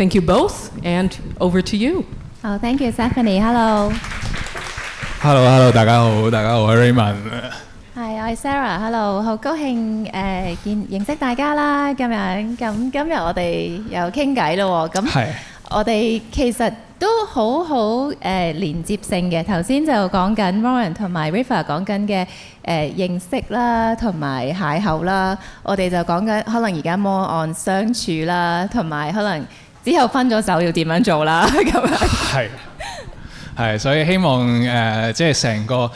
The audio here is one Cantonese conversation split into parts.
Thank you both, and over to you. Oh, thank you, Stephanie. Hello. Hello， 大家好，大家好，我係 Raymond。係，我係 Sarah。Hello， 好高興認識大家啦，咁樣咁今日我哋又傾偈咯喎，咁我哋其實都好連接性嘅。頭先就講緊 Warren 同埋 River 講緊嘅認識啦，同埋邂逅啦，我哋就講緊可能而家 more on 相處啦，同埋可能之後分咗手要點樣做啦，咁樣。係，所以希望即係成個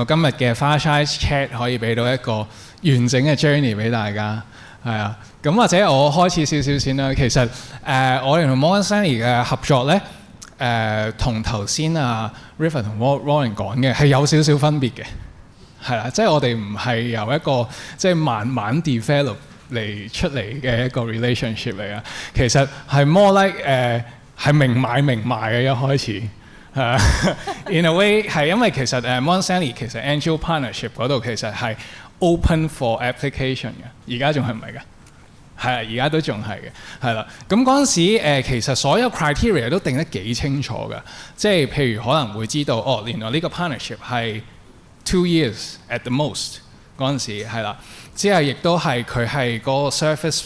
今日嘅 Fireside Chat 可以俾到一個完整嘅 journey 俾大家，係啊。咁或者我開始少少先啦。其實我哋同 Morgan Stanley 嘅合作咧，同頭先River 同 Warren 講嘅係有少少分別嘅，係啦。即係我哋唔係由一個即係慢慢 develop 出嚟嘅一個 relationship 嚟啊。其實係 more like 係明買嘅一開始。In a way 係因為其實Morgan Stanley 其實 Angel Partnership 嗰度其實係 open for application 嘅，而家仲係唔係㗎？係啊，而家都仲係嘅，係啦。咁嗰陣時其實所有 criteria 都定得幾清楚㗎，即係譬如可能會知道哦，原來呢個 partnership 係 2 years at the most 嗰陣時係啦。之後亦都係佢係嗰個 surface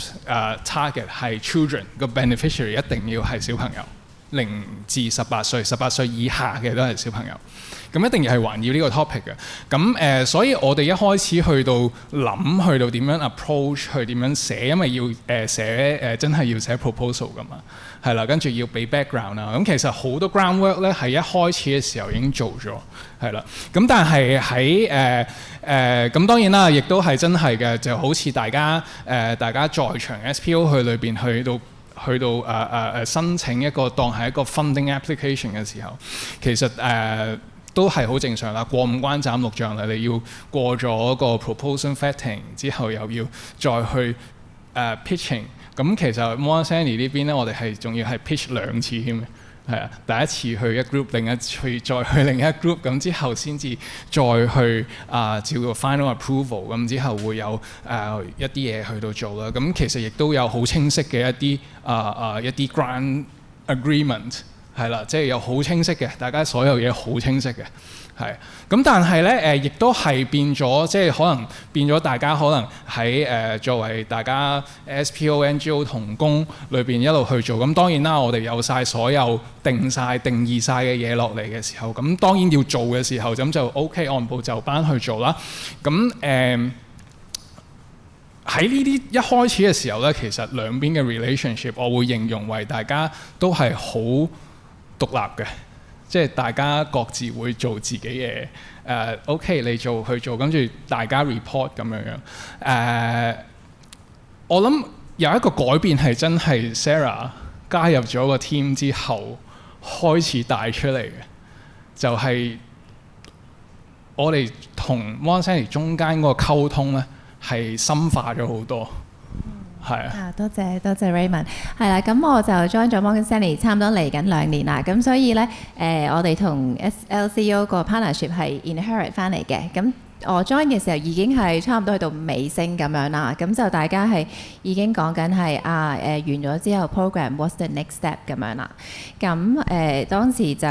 target 係 children 個 beneficiary 一定要係小朋友。0至18歲，18歲以下嘅都係小朋友，咁一定要係環繞呢個 topic 嘅。咁所以我哋一開始去到點樣 approach， 去點樣寫，因為要寫真係要寫 proposal 噶嘛，係啦，跟住要俾 background 啦。咁其實好多 groundwork 咧係一開始嘅時候已經做咗，係啦。咁但係喺咁當然啦，亦都係真係嘅，就好似大家在場 SPO 去裏邊去到申請一個當係一個 funding application 嘅時候，其實都係好正常啦。過五關斬六將啦，你要過咗個 proposal vetting 之後，又要再去pitching。咁其實 Morgan Stanley 呢邊咧，我哋係仲要係 pitch 2次添嘅。係啊，第一次去一 group， 另一次再去另一 group， 咁之後先至再去照個 final approval， 咁之後會有一啲嘢去到做啦。咁其實亦都有好清晰嘅一啲 grant agreement 係啦，即係有好清晰嘅，大家所有嘢好清晰嘅。係，咁但係咧亦都係變咗，即係可能變咗大家可能喺作為大家 SPO NGO 同工裏邊一路去做。咁當然啦，我哋有晒所有定義晒嘅嘢落嚟嘅時候，咁當然要做嘅時候，咁就 OK 按部就班去做啦。咁喺呢啲一開始嘅時候咧，其實兩邊嘅 relationship 我會形容為大家都係好獨立嘅。即係大家各自會做自己嘢，OK 你做去做，跟住大家 report 咁樣。我諗有一個改變係真係 Sarah 加入咗個 team 之後開始帶出嚟嘅，就係我哋同 Morgan Stanley 中間嗰個溝通咧係深化咗好多。係啊！多謝 Raymond。係啦，咁我就 join 咗 Morgan Stanley 差唔多嚟緊2年啦。咁所以咧，我哋同 SLCO 個 partnership 係 inherit 翻嚟嘅。咁我 join 嘅時候已經係差唔多去到尾聲咁樣啦。咁就大家係已經講緊係完咗之後 program what's the next step 咁樣啦。咁當時就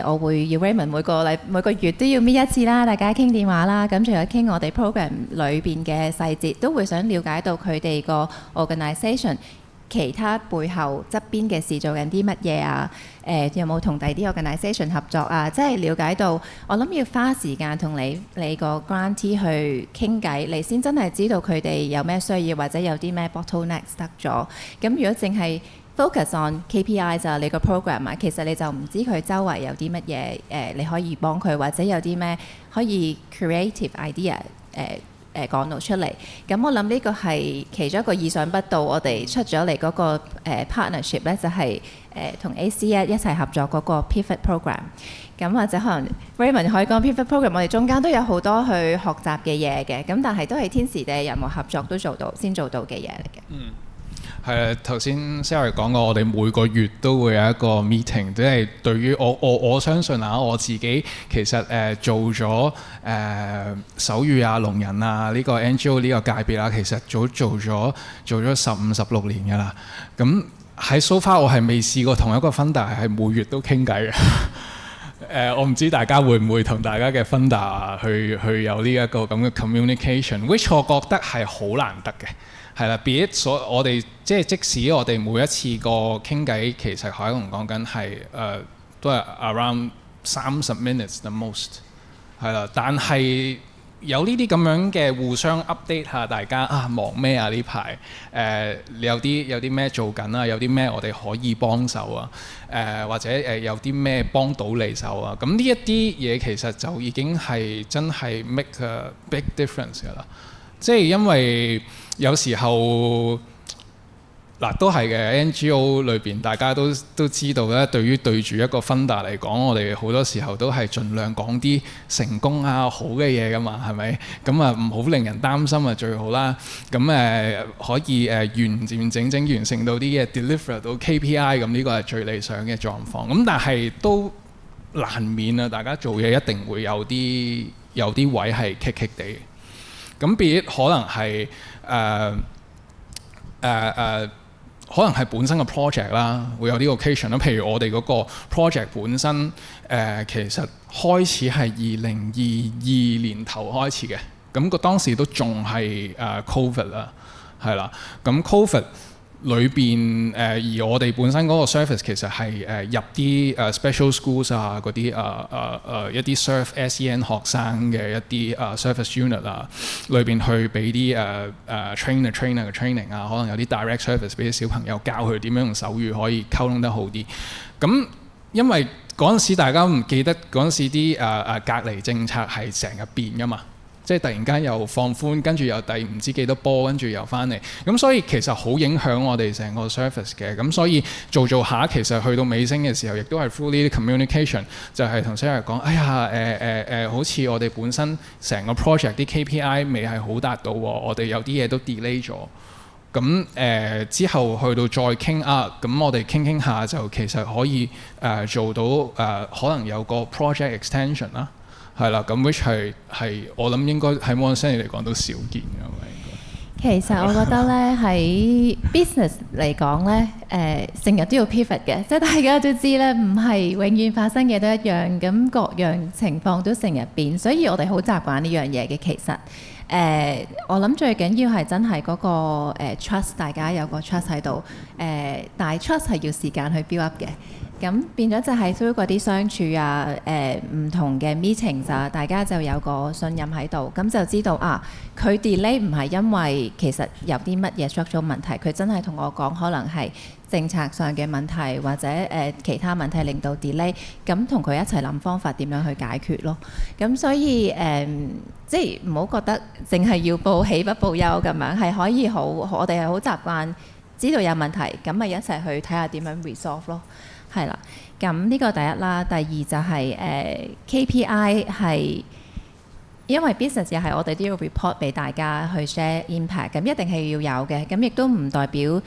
我會要 Raymond 每個月都要 meet 一次啦，大家傾電話啦。咁除咗傾我哋 program 裏邊嘅細節，都會想了解到佢哋個 organisation 其他背後側邊嘅事做緊啲乜嘢啊？有冇同第啲 organisation 合作啊？即係了解到，我諗要花時間同你個 grantee 去傾偈，你先真係知道佢哋有咩需要，或者有啲咩 bottlenecks 得咗。咁如果淨係 focus on KPI 就係你個 program 啊，其實你就唔知佢周圍有啲乜嘢你可以幫佢，或者有啲咩可以 creative idea 講到出嚟。咁我諗呢個係其中一個意想不到，我哋出咗嚟嗰個partnership 咧，就係同 AC1 一齊合作嗰個 Pivot Program。咁或者可能 Raymond 可以講 Pivot Program， 我哋中間都有好多去學習嘅嘢嘅，咁但係都係天時地利人和合作都先做到嘅嘢嚟嘅。係啊，頭先 Sarah 講過，我哋每個月都會有一個 meeting，即係對於我相信我自己其實做咗手語啊、聾人啊呢個 NGO 呢個界別啦，其實早做咗15、16年㗎啦。咁喺 so far 我係未試過同一個 founder 係每月都傾偈嘅。我唔知大家會唔會同大家嘅 founder 去有呢一個咁嘅 communication，which 我覺得係好難得嘅，係啦。be it 我哋即使我哋每一次個傾偈，其實可能講緊係都係 around 30 minutes the most， 係啦。但係有呢啲咁樣嘅互相 update 下大家忙咩啊呢排？你有啲咩做緊啊？有啲咩我哋可以幫手啊？或者有啲咩幫到你手啊？咁呢一啲嘢其實就已經係真係 make a big difference 㗎啦。即係因為有時候都係嘅 NGO 裏邊，大家都知道咧。對住一個 founder 嚟講，我哋好多時候都係盡量講啲成功好嘅嘢㗎嘛，係咪？咁唔好令人擔心最好啦。咁可以完整完成到啲嘢 deliver 到 KPI， 咁呢個係最理想嘅狀況。咁但係都難免大家做嘢一定會有啲位係棘棘地。咁別可能係可能係本身嘅 project 啦，會有啲 occasion 啦。譬如我哋嗰個 project 本身，其實開始係2022年頭開始嘅，咁個當時都仲係COVID 啦，係啦。咁 COVID 裏邊而我哋本身嗰個 service 其實係入啲special schools 嗰啲一啲 serve SEN 學生嘅一啲service unit 裏邊去俾啲trainer 嘅 training 可能有啲 direct service 俾啲小朋友教佢點樣用手語可以溝通得好啲。咁因為嗰陣時大家唔記得嗰陣時啲隔離政策係成日變㗎嘛。即係突然間又放寬，跟住又第唔知幾多波，跟住又翻嚟，咁所以其實好影響我哋成個 service 嘅。咁所以做下，其實去到尾聲嘅時候，亦都係 through 呢啲 communication，就係同 Sarah 講，哎呀好似我哋本身成個 project 啲 KPI 未係好達到，我哋有啲嘢都 delay 咗。咁之後去到再傾咁我哋傾下就其實可以做到可能有個 project extension 啦。係啦，咁 which 係我諗應該喺 Morgan Stanley 嚟講都少見㗎嘛。其實我覺得咧喺 business 嚟講咧，成日都要 pivot 嘅，即係大家都知咧，唔係永遠發生嘅都一樣，咁各樣情況都成日變，所以我哋好習慣呢樣嘢嘅。其實我諗最緊要係真係嗰個trust， 大家有個 trust 喺度，但係 trust 係要時間去 build up 嘅。咁變咗就係 through 嗰啲相處唔同嘅 meeting 大家就有個信任喺度，咁就知道佢 delay 唔係因為其實有啲乜嘢 structural 問題，佢真係同我講可能係政策上嘅問題或者其他問題令到 delay， 咁同佢一齊諗方法點樣去解決咯。咁所以即係唔好覺得淨係要報喜不報憂咁樣，係可以我哋係好習慣知道有問題，咁咪一齊去睇下點樣 resolve 咯。係啦，咁呢個第一啦，第二就係KPI 係因為 business 又係我哋都要 report 俾大家去 share impact，咁一定係要有嘅，咁亦都唔代表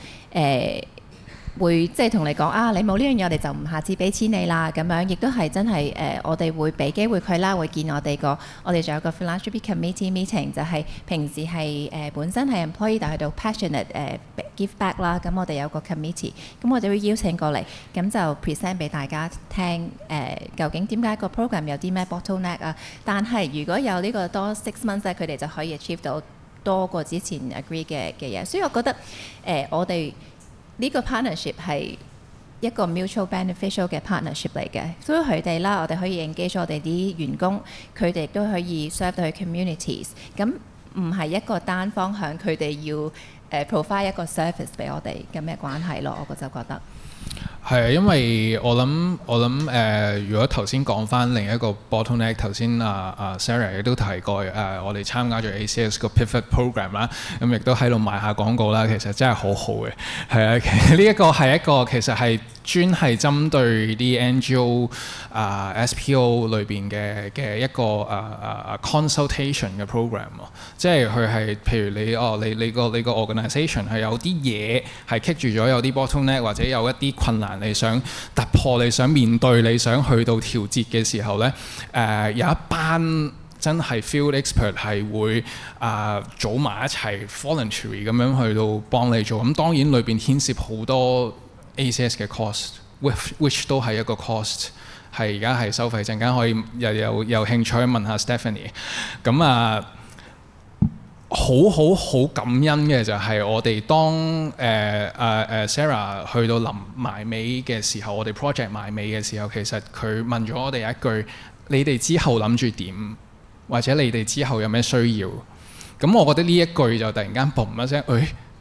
會即係同你講你冇呢樣嘢，我哋就唔下次俾錢你啦咁樣，亦都係真係我哋會俾機會佢啦，會見我哋仲有個 philanthropy committee meeting， 就係平時係本身係 employee 但係到 passionate give back 啦，咁我哋有個 committee， 咁我哋會邀請過嚟，咁就 present 俾大家聽究竟點解個 program 有啲咩 bottleneck 但係如果有呢個多6 months 佢哋就可以 achieve 到多過之前 agree 嘅嘢，所以我覺得我哋呢個 partnership 係一個 mutual beneficial 嘅 partnership 嚟嘅，所以佢哋啦，我哋可以 engage 我哋啲員工，佢哋亦都可以 serve 到去 communities， 咁唔係一個單方向，佢哋要provide 一個 service 俾我哋咁嘅關係咯，我就覺得。係啊，因為我諗如果頭先講翻另一個 bottleneck， 頭先Sarah 亦都提過我哋參加咗 ACS 個 Pivot Program 啦，咁亦都喺度賣下廣告啦，其實真係好好嘅，係啊，其實呢一個係一個其實係專係針對啲 NGO SPO 裏邊嘅一個consultation 嘅 program 咯，即係佢係譬如你個 organisation 係有啲嘢係棘住咗，有啲 bottleneck 或者有一啲困難，你想突破，你想面對，你想去到調節嘅時候呢，有一班真係 field expert 係會組埋一齊 voluntary 咁樣去到幫你做。咁當然裏邊牽涉好多 ACS 嘅 cost，which 都係一個 cost， 係而家係收費。陣間可以有興趣問下 Stephanie。咁好感恩嘅就係我哋當Sarah 去到臨埋尾嘅時候，我哋 project 埋尾嘅時候，其實佢問咗我哋一句：你哋之後諗住點？或者你哋之後有咩需要？咁我覺得呢一句就突然間嘣一聲，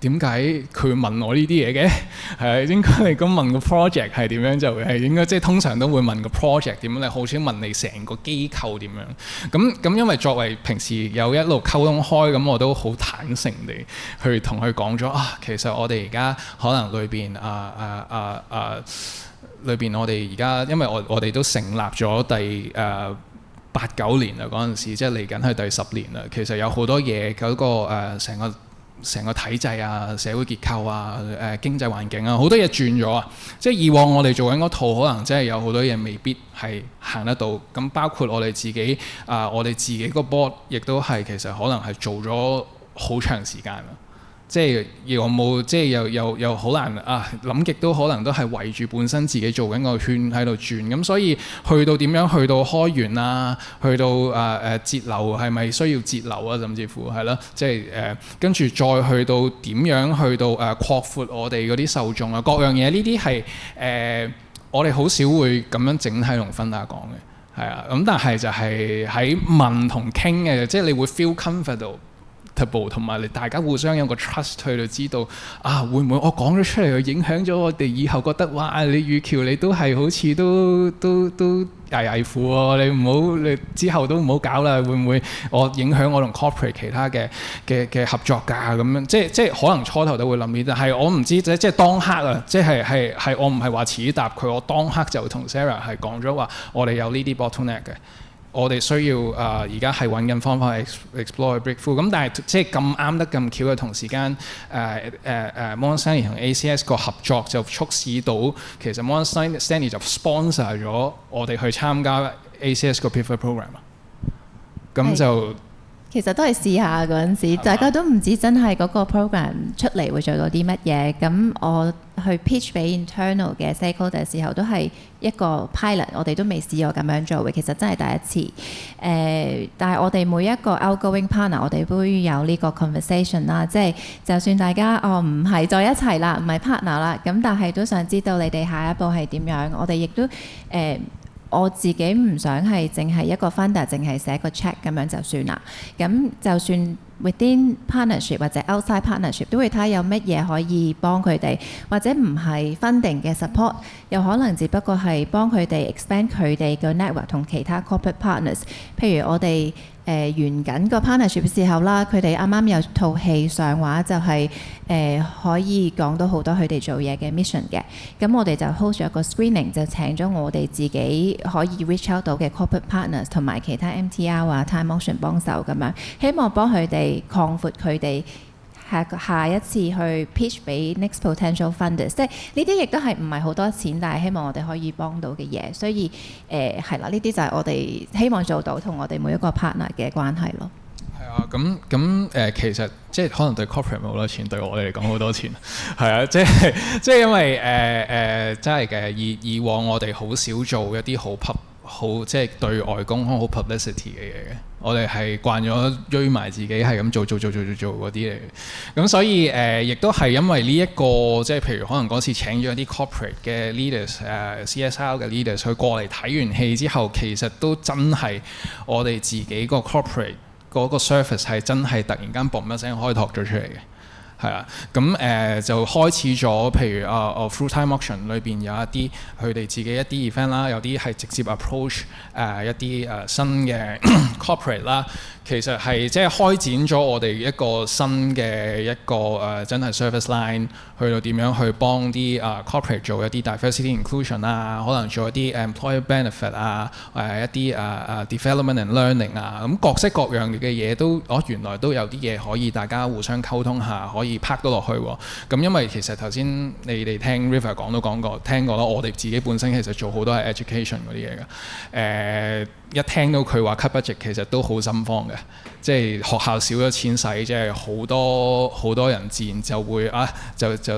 點解佢會問我呢啲嘢嘅？係應該你咁問個 project 係點樣，就係應該即係通常都會問個 project 點樣，你好少問你成個機構點樣。咁因為作為平時有一路溝通開，咁我都好坦誠地去同佢講咗其實我哋而家可能裏邊裏邊我哋而家因為我哋都成立咗第8-9年啦，嗰陣時即係嚟緊係第10年啦。其實有好多嘢嗰個成個體制啊、社會結構啊、經濟環境啊，好多嘢轉咗啊！即係以往我哋做緊嗰套，可能真係有好多嘢未必係行得到。咁包括我哋自己我哋自己個 board 亦都係其實可能係做咗好長時間啦。即係有冇即係又好難諗極都可能都係圍住本身自己做緊個圈喺度轉。咁所以去到點樣去到開源啊，去到節流係咪需要節流啊？甚至乎係咯，即係跟住再去到點樣去到擴闊我哋嗰啲受眾啊，各樣嘢呢啲係我哋好少會咁樣整體同分享講嘅，係啊。咁但係就係喺問同傾嘅，即係你會 feel comfortable。同埋你大家互相有個 trust 去到知道會唔會我講咗出嚟影響咗我哋以後覺得哇你宇橋你都係好似都危乎喎，你唔好你之後都唔好搞啦，會唔會我影響我同 corporate 其他嘅合作㗎咁樣？即係可能初頭都會諗呢啲，但係我唔知即係當刻啊，即係我唔係話遲答佢，我當刻就同 Sarah 係講咗話我哋有呢啲 bottleneck 嘅。我哋需要而家係揾緊方法去 explore breakthrough。咁但係即係咁啱得咁巧嘅同時間Morgan Stanley 同 ACS 個合作就促使到其實 Morgan Stanley 就 sponsor 咗我哋去參加 ACS 個 Pivot Program 咁就其實都係試下嗰陣時，大家都唔知真係嗰個 program 出嚟會做到啲乜嘢。咁我去 pitch 俾 internal 嘅 stakeholder 嘅時候，都係一個 pilot，我哋都未試過咁樣做嘅。其實真係第一次。但係我哋每一個 outgoing partner，我哋都有呢個 conversation 啦。即係就算大家唔係在一齊啦，唔係 partner 啦，咁但係都想知道你哋下一步係點樣。我哋亦都我自己唔想係淨係一個 funder，淨係寫個 check 咁樣就算啦。咁就算 within partnership 或者 outside partnership 都會睇下有乜嘢可以幫佢哋，或者唔係 funding 嘅 support，有可能只不過係幫佢哋 expand 佢哋嘅 network 同其他 corporate partners。譬如我哋完緊個 partnership 嘅時候啦，佢哋啱啱有套戲上畫，就係可以講到好多佢哋做嘢嘅 mission 嘅。咁我哋就 hold 咗一個 screening， 就請咗我哋自己可以 reach out 到嘅 corporate partners 同埋其他 MTR 啊、Time Motion 幫手咁樣，希望幫佢哋擴闊佢哋下一次去 pitch 俾 next potential funders， 即係呢啲亦都係唔係好多錢，但係希望我哋可以幫到嘅嘢。所以係啦，呢啲就係我哋希望做到同我哋每一個 partner 嘅關係咯。係啊，咁其實即係可能對 corporate 冇好多錢，對我哋嚟講好多錢。係啊，即係因為真係嘅，以往我哋好少做一啲好即係對外公開好 publicity 嘅嘢嘅。我哋係慣咗追埋自己係咁做嗰啲嚟嘅，咁所以亦都係因為呢一個即係譬如可能嗰次請咗啲 corporate 嘅 leaders CSR 嘅 leaders 去過嚟睇完戲之後，其實都真係我哋自己個 corporate 嗰個 service 係真係突然間嘣一聲開拓咗出嚟嘅。係啊，咁就開始咗，譬如Full Time Auction 裏邊有一啲佢哋自己一啲 event 啦，有啲係直接 approach 一啲新嘅 corporate 啦。其實係即係開展咗我哋一個新嘅一個真係 service line，去到點樣去幫啲corporate 做一啲 diversity inclusion 啊，可能做一啲 employer benefit 啊，一啲development and learning 啊，咁各式各樣嘅嘢都原來都有啲嘢可以大家互相溝通下，可以以拍到落去喎。咁因為其實頭先你哋聽 River 講過，聽過啦。我哋自己本身其實做好多係 education 嗰啲嘢嘅。一聽到佢話 cut budget，其實都好心慌嘅。即係學校少咗錢使，即係好多人自然就會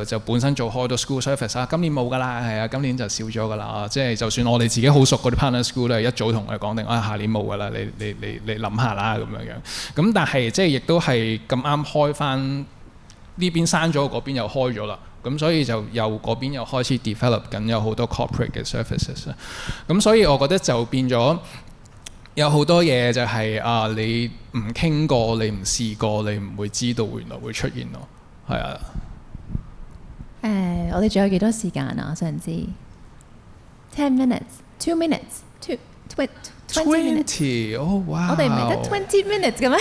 就本身做開到 school service 啊，今年冇㗎啦，係啊，今年就少咗㗎啦。即係就算我哋自己好熟嗰啲 partner school 咧，一早同佢講定下年冇㗎啦，你諗下啦咁樣。咁但係即係亦都係咁啱開翻呢邊閂咗，嗰邊又開咗啦。咁所以就又嗰邊又開始 develop 緊有好多 corporate 嘅 services 啦。咁所以我覺得就變咗。有好多嘢就係你唔傾過，你唔試過，你唔會知道原來會出現咯，係啊。我哋仲有幾多時間啊？我想知。10 minutes, 2 minutes, 20 minutes。哦，哇！我哋唔係得20 minutes 嘅咩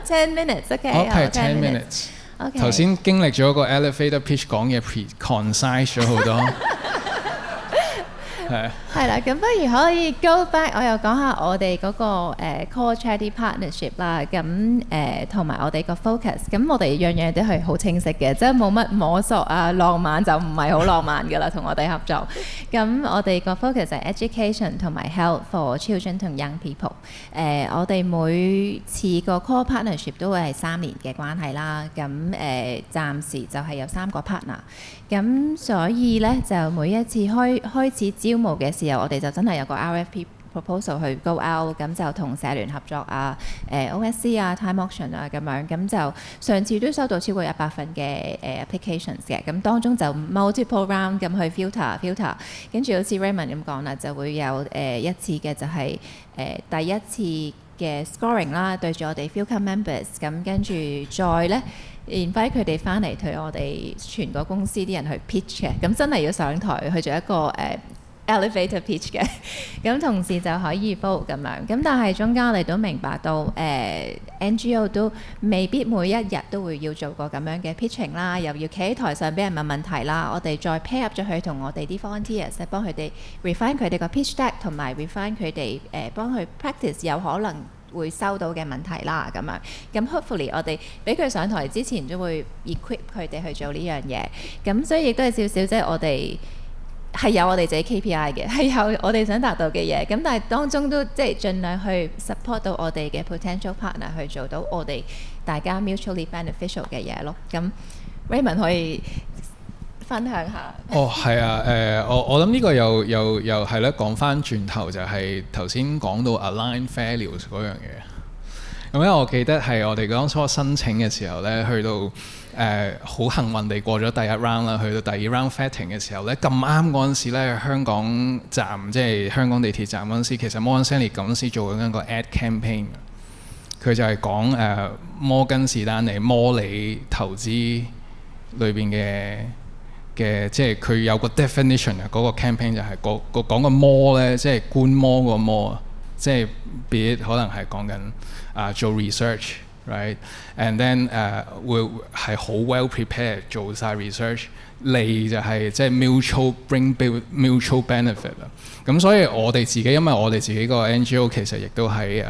？10 minutes，OK。OK， 10 minutes。OK。頭先經歷咗個 elevator pitch 講嘢 concise 咗好多。係啦，咁不如可以 go back， 我又講下我哋嗰個core charity partnership 啦，咁同埋我哋個 focus，咁我哋樣樣都係好清晰嘅，即係冇乜摸索啊，浪漫就唔係好浪漫㗎啦，同我哋合作。咁我哋個 focus 係 education 同埋 health for children 同 young people。我哋每次個 core partnership 都會係3年嘅關係啦，咁暫時就係有3個 partner。咁所以咧就每一次開始招募嘅時候，我哋就真係有個 RFP proposal 去 go out， 咁就同社聯合作啊、OSC 啊、Time Auction 啊咁樣，咁就上次都收到超過100份嘅applications 嘅，咁當中就 multiple round 咁去 filter， 跟住好似 Raymond 咁講啦，就會有一次嘅就係第一次嘅 scoring 啦，對住我哋 Future members， 咁跟住再咧。invite 佢哋翻嚟同我哋全個公司啲人去 pitch 嘅，咁真係要上台去做一個elevator pitch 嘅，咁同時就可以 vote 咁樣。咁但係中間我哋都明白到NGO 都未必每一日都會要做個咁樣嘅 pitching 啦，又要企喺台上俾人問問題啦。我哋再 pair up 咗佢同我哋啲 volunteers 咧，幫佢哋 refine 佢哋個 pitch deck，同埋 refine 佢哋幫佢 practice 有可能會收到嘅問題啦，咁樣咁 hopefully 我哋俾佢上台之前都會 equip 佢哋去做呢樣嘢，咁所以亦都係少少即係我哋係有我哋自己 KPI 嘅，係有我哋想達到嘅嘢，咁但係當中都即係盡量去 support 到我哋嘅 potential partner 去做到我哋大家 mutually beneficial 嘅嘢咯。咁 Raymond 可以分享下。係啊，我諗呢個又係咧，講翻轉頭就係頭先講到 align values 嗰樣嘢。咁因為我記得係我哋當初申請嘅時候咧，去到好幸運地過咗第一 round 啦，去到第二 round vetting 嘅時候咧，咁啱嗰陣時咧，香港站即係香港地鐵站嗰陣時，其實 Morgan Stanley 嗰陣時做緊一個 ad campaign，佢就係講摩根士丹利摩利投資裏邊嘅即係佢有個 definition 啊，嗰個 campaign 就係講個摩咧，即係觀摩個摩，即係 be it 可能係講緊做 research，right？And then 會係好 well prepared 做晒 research， 利就係即係 bring mutual benefit 啦。咁所以我哋自己，因為我哋自己個 NGO 其實亦都喺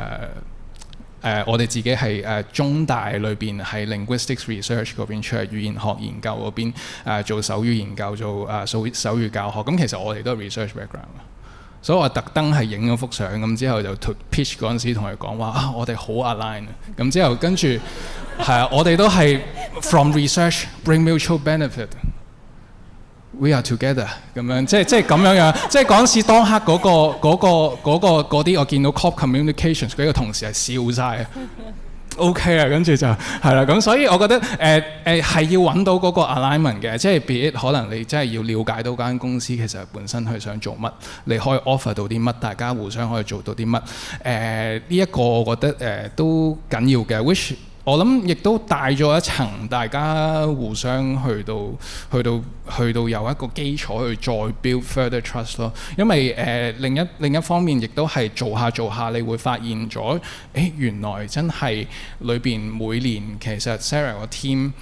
我哋自己係中大裏邊喺 linguistics research 嗰邊出嚟語言學研究嗰邊做手語研究，做手語教學。咁其實我哋都係 research background，所以我特登係影咗幅相，咁之後就 pitch 嗰陣時同佢講話我哋好 align。咁之後跟住係啊，我哋都係 from research bring mutual benefit。We are together 咁樣，即係咁樣，即係嗰陣時當刻嗰啲我見到 corp communications 嗰個同事係笑晒，OK 啊，跟住就係啦，咁所以我覺得係要揾到嗰個 alignment 嘅，即係 be it 可能你真係要了解到間公司其實本身佢想做乜，你可以 offer 到啲乜，大家互相可以做到啲乜，呢一個我覺得都緊要嘅 ，which 我諗亦都帶咗一層，大家互相去到有一個基礎去再 build further trust 咯。因為另一方面，亦都係做下，你會發現咗，原來真係裏邊每年其實 Sarah 個 team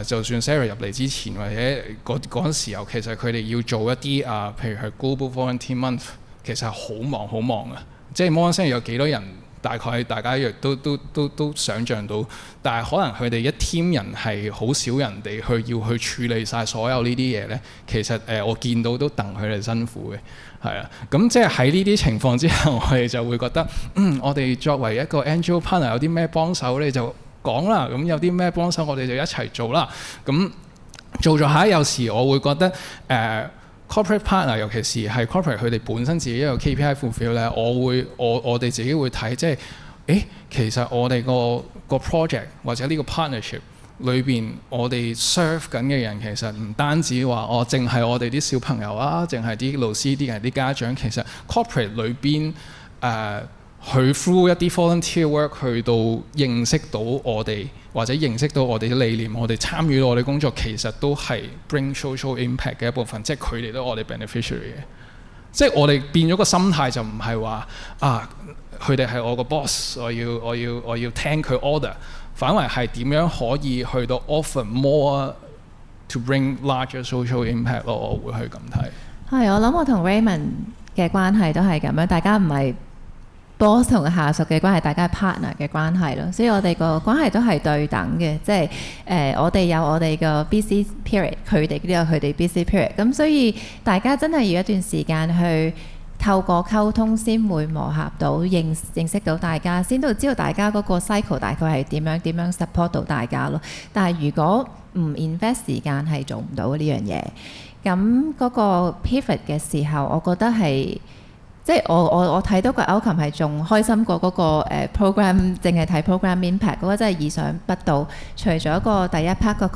就算 Sarah 入嚟之前或者嗰陣時候，其實佢哋要做一啲譬如係 Global Volunteer Month，其實係好忙啊。即係 Morgan Stanley 有幾多人大概大家亦都想像到，但係可能佢哋一 team 人係好少人哋要去處理晒所有呢啲嘢呢。其實我見到都戥佢哋辛苦嘅。係啊，咁即係喺呢啲情況之下，我哋就會覺得，我哋作為一個 angel partner 有啲咩幫手你就講啦，咁有啲咩幫手我哋就一齊做啦。咁做咗下，有時我會覺得corporate partner 尤其是係 corporate 佢哋本身自己一個 KPI fulfill 咧，我哋自己會睇，即係其實我哋個 project 或者呢個 partnership。裏邊我哋 serve 緊嘅人其實唔單止話淨係我哋啲小朋友啊，淨係啲老師、啲家長，其實 corporate 裏邊去 through 一啲 volunteer work 去到認識到我哋，或者認識到我哋啲理念，我哋參與到我哋工作，其實都係 bring social impact 嘅一部分，即係佢哋都係我哋 beneficiary 嘅。即係我哋變咗個心態就唔係話佢哋係我個 boss， 我要聽佢 order。反為係點樣可以去到 offer more to bring larger social impact 咯？我會去咁睇。係，我諗我同 Raymond 嘅關係都係咁樣，大家唔係 boss 同下屬嘅關係，大家係 partner 嘅關係咯。所以我哋個關係都係對等嘅，即係我哋有我哋個 busy period， 佢哋都有佢哋 busy period。咁所以大家真係要一段時間去透過溝通先會磨合到認識到大家，先到知道大家嗰個 cycle 大概係點樣 support 到大家咯。但係如果唔 invest 時間係做唔到呢樣嘢。咁嗰個 pivot 嘅時候，我覺得係即係我睇到個 outcome 係仲開心過嗰個program， 淨係睇 program impact 嗰個真係意想不到。除咗個第一 part 個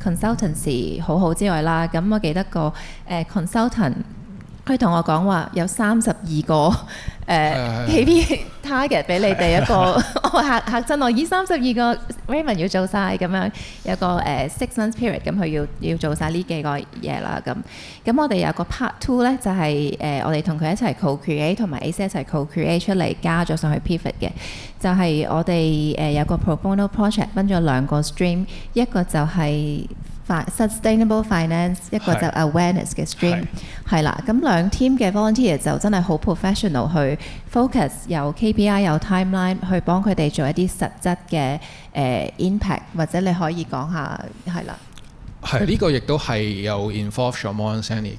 consultancy 好好之外啦，咁我記得個consultant。佢同我講話有32個KPI target 俾你哋一個，我嚇親我，32個 Raymond 要做晒咁樣，有個6 months period， 咁佢要做晒呢幾個嘢啦咁。咁我哋有個 part 2咧，就係我哋同佢一齊 co-create 同埋 AC 一齊 co-create 出嚟，加咗上去 pivot 嘅，就係我哋有個 pro bono project 分咗2個 stream， 一個就係sustainable finance， 一個就 awareness 嘅 stream， 係啦。咁兩 team 嘅 volunteer 就真係好 professional 去 focus， 有 KPI 有 timeline 去幫佢哋做一啲實質嘅impact， 或者你可以講下係啦。係呢個亦都係有 involve 咗 Morgan Stanley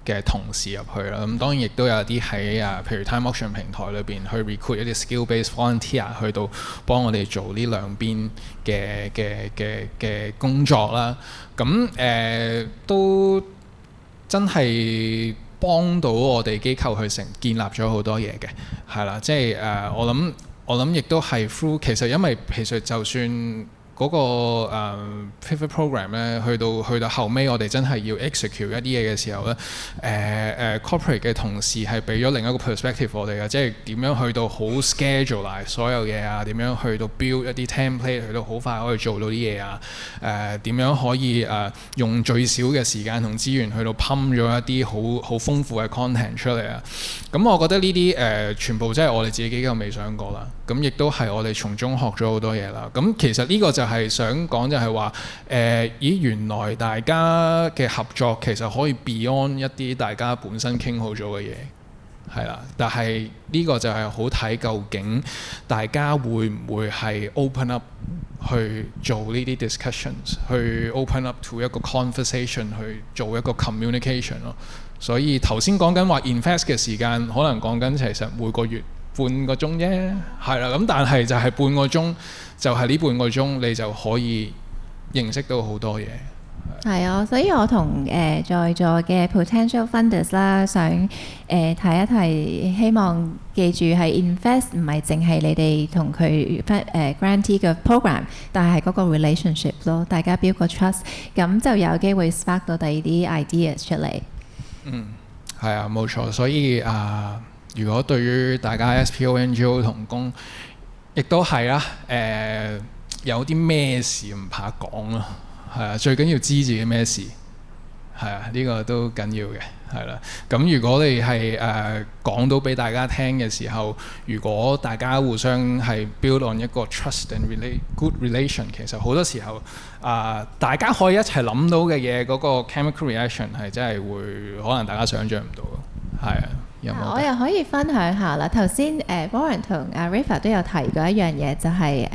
嘅同事入去啦。咁當然亦都有啲喺譬如 Time Auction 平台裏邊去 recruit 一啲 skill-based volunteer 去到幫我哋做呢兩邊嘅工作啦。咁都真係幫到我哋機構去建立咗好多嘢嘅，係啦。即係我諗亦都係 through， 其實因為其實就算嗰個pivot program 咧，去到後尾，我哋真係要 execute 一啲嘢嘅時候咧，corporate 嘅同事係俾咗另一個 perspective 我哋嘅，即係點樣去到好 schedule 所有嘢啊，點樣去到 build 一啲 template 去到好快可以做到啲嘢啊，點樣可以用最少嘅時間同資源去到 pump 咗一啲好豐富嘅 content 出嚟啊。咁我覺得呢啲全部真係我哋自己機構未想過啦。咁亦都係我哋從中學咗好多嘢啦。咁其實呢個就係想講就係話原來大家嘅合作其實可以 beyond 一啲大家本身傾好咗嘅嘢，係啦。但係呢個就係好睇究竟大家會唔會係 open up 去做呢啲 discussions， 去 open up to 一個 conversation， 去做一個 communication 咯。所以頭先講緊話 invest 嘅時間，可能講緊其實每個月半個鐘啫，係啦。咁但係就係半個鐘，就係呢半個鐘，你就可以認識到好多嘢。係啊，所以我同在座嘅 potential funders 啦，想提一提，希望記住係 invest 唔係淨係你哋同佢grantee 嘅 program， 但係嗰個 relationship 咯，大家 build 個 trust， 咁就有機會 spark 到第二啲 ideas 出嚟。係啊，冇錯。所以如果對於大家 SPO NGO 同工，亦都係啦，有啲咩事唔怕講咯，係啊，最緊要知自己咩事，係啊，呢個都緊要嘅，係啦。咁如果你係講到俾大家聽嘅時候，如果大家互相係 build on 一個 trust and good relation， 其實好多時候大家可以一齊諗到嘅嘢，嗰個 chemical reaction 係真係會可能大家想像唔到，係啊。有冇？我又可以分享下啦。頭先Warren 同阿 River 都有提過一樣嘢，就係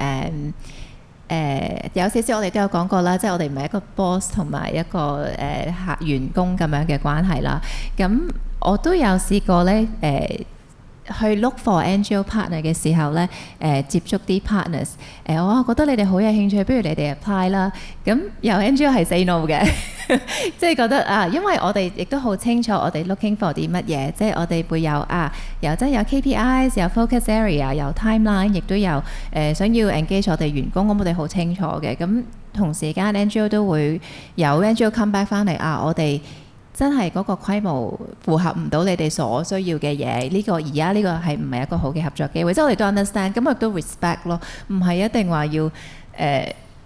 有少少我哋都有講過啦，即係我哋唔係一個 boss 同埋一個客員工咁樣嘅關係啦。咁我都有試過咧去 look for NGO partner 嘅時候咧，接觸啲 partners，我覺得你哋好有興趣，不如你哋 apply 啦。咁有 NGO 係 say no 嘅，即係覺得啊，因為我哋亦都好清楚我哋 looking for 啲乜嘢，即係我哋會有真係有 KPIs， 有 focus area， 有 timeline， 亦都有想要 engage 我哋員工，咁我哋好清楚嘅。咁同時間 NGO 都會有 NGO come back 翻嚟我哋真係嗰個規模符合唔到你哋所需要嘅嘢，呢個而家呢個係唔係一個好嘅合作機會？即係我哋都 understand，咁我亦都 respect 咯，唔係一定話要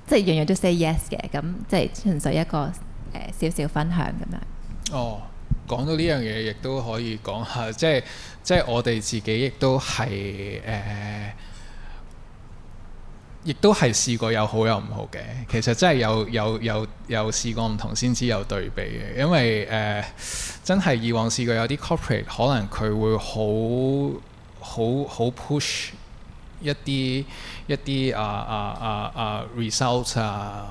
即係樣樣都 say yes 嘅，咁即係純粹一個少少分享咁樣。哦，講到呢樣嘢，亦都可以講下，即係我哋自己亦都係亦都係試過有好有唔好嘅，其實真係有試過唔同先知有對比嘅，因為真係以往試過有啲 corporate 可能佢會好 push 一啲results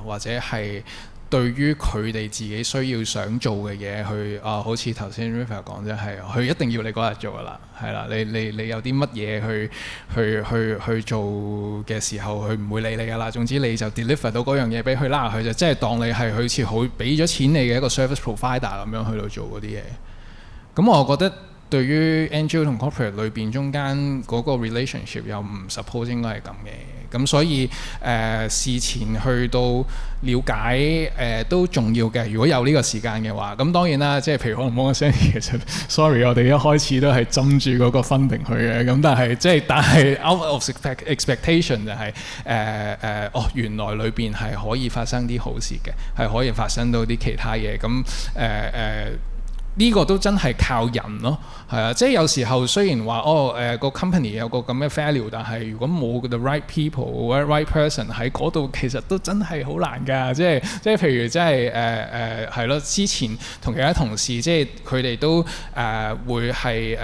或者係對於佢哋自己需要想做嘅嘢去好似頭先 River 講啫，係佢一定要你嗰日做噶啦，係啦，你有啲乜嘢去做嘅時候，佢唔會理你噶啦。總之你就 deliver 到嗰樣嘢俾佢啦，佢就即係當你係好似好俾咗錢你嘅一個 service provider 咁樣去到做嗰啲嘢。咁我覺得對於 NGO 同 corporate 裏邊中間嗰個 relationship 又唔 suppose 應該係咁嘅，咁所以事前去到了解都重要嘅。如果有呢個時間嘅話，咁當然啦，即係譬如可能幫我 send 其實 sorry 我哋一開始都係針住嗰個 funding 去嘅，咁但係 out of expectation 就係原來裏邊係可以發生啲好事嘅，係可以發生到啲其他嘢，咁呢個都真係靠人咯，係啊，即係有時候雖然話個 company 有個咁嘅 value， 但係如果冇 the right people or right person 喺嗰度，其實都真係好難㗎。即係譬如即係係咯，之前同其他同事即係佢哋都會係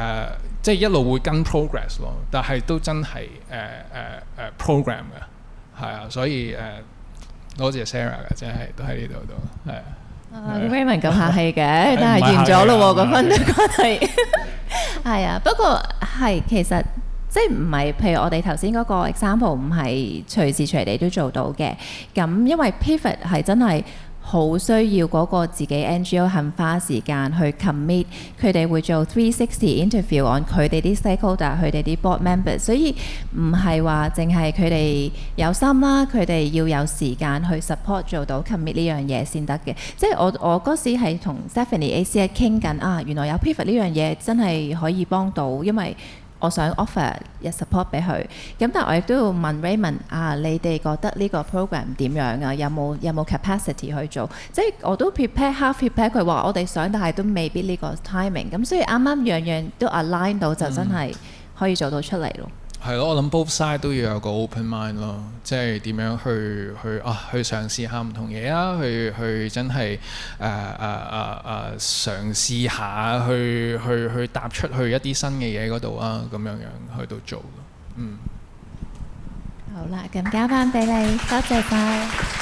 即係一路會跟 progress 咯，但係都真係program 嘅，係啊，所以多謝 Sarah 嘅，即係都喺呢度都係。Raymond 咁客氣嘅，但係完咗咯喎，個分關係係啊。不過係其實即係唔係，譬如我哋頭先嗰個 example 唔係隨時隨地都做到嘅。咁因為 pivot 係真係好需要嗰個自己 NGO 肯花時間去 commit， 佢哋會做360 interview on 佢哋啲 stakeholder， 佢哋啲 board members， 所以唔係話淨係佢哋有心啦，佢哋要有時間去 support 做到 commit 呢樣嘢先得嘅。即係我嗰時係同 Stephanie AC 傾緊原來有 pivot 呢樣嘢真係可以幫到，因為我想 offer 一 support 俾佢，咁但係我亦都要問 Raymond 你哋覺得呢個 program 點樣啊？有冇 capacity 去做？即係我都 half prepare 佢話我哋想，但係都未必呢個 timing。咁所以啱啱樣樣都 align 到，就真係可以做到出嚟咯。係咯，我諗 both side 都要有個 open mind 咯，即係點樣去嘗試下唔同嘢啊，去真係嘗試下去踏出去一啲新嘅嘢嗰度啊，咁樣去到做。好啦，咁交翻俾你，多謝晒。